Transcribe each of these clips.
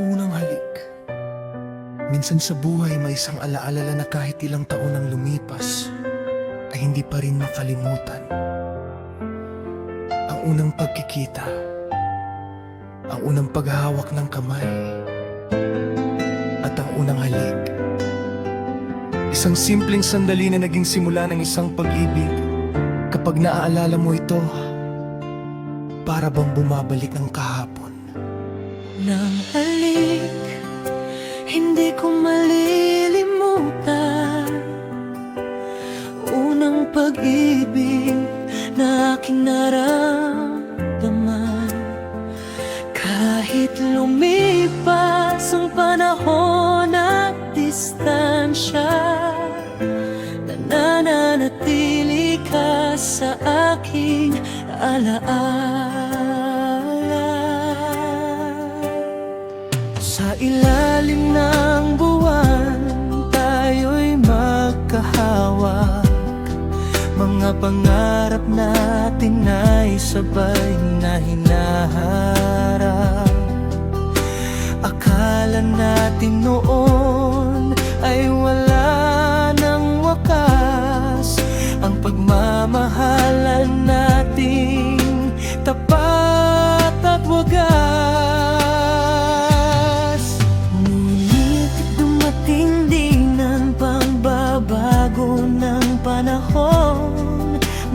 unang halik. Minsan sa buhay may isang alaalala na kahit ilang taon ang lumipas ay hindi pa rin makalimutan. Ang unang pagkikita, ang unang paghahawak ng kamay, at ang unang halik. Isang simpleng sandali na naging simula ng isang pag-ibig. Kapag naaalala mo ito, para bang bumabalik ang kahapon. Nang halik, hindi ko malilimutan. Unang pag-ibig na aking naramdaman. Kahit lumipas ang panahon at distansya, nananatili ka sa aking alaala. Sa ilalim ng buwan, tayo'y magkahawak. Mga pangarap natin ay sabay na hinaharap. Akala natin noon ay wala ng wakas. Ang pagmamahalan nating tapat at wagas. Ngunit dumating din ang pagbabago ng panahon.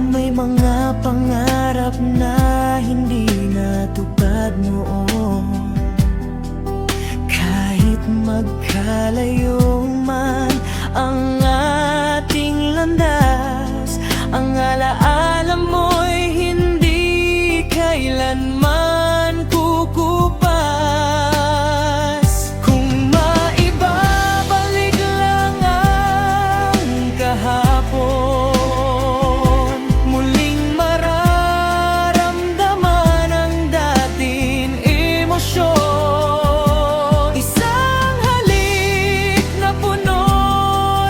May mga pangarap na hindi natupad noon. Kahit magkalayo man ang ating landas, ang alaala mo'y hindi kailanman kukupas. Kung maibabalik lang ang kahapon, muling mararamdaman ang dating emosyon. Isang halik na puno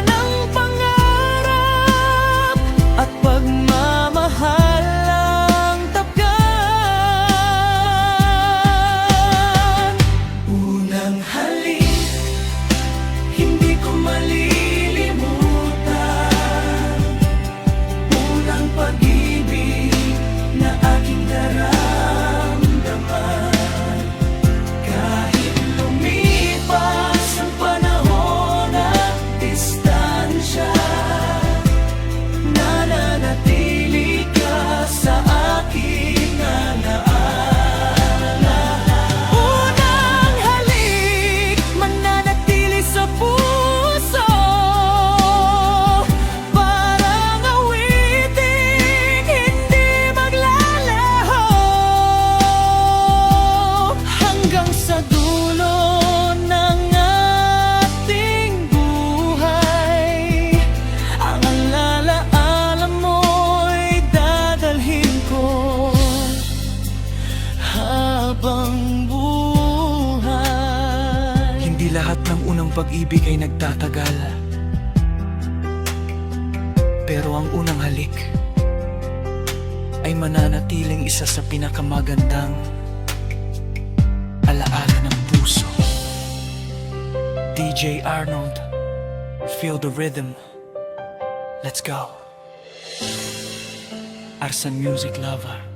ng pangarap at pagmamahal ang tapgan. Unang halik, hindi ko malilimutan. Unang pag-ibig na aking naramdaman. Kahit lumipas ang panahon at distansya, nananatili ka sa aking alaala. Unang halik, mananatili sa puso. Parang awiting hindi maglalaho. Hanggang sa dulo ng ating buhay, ang alaala mo'y dadalhin ko habang buhay. Hindi lahat ng unang pag-ibig ay nagtatagal. Pero ang unang halik ay mananatiling isa sa pinakamagandang alaala ng puso. DJ Arnold, feel the rhythm. Let's go. Arsan Music Lover.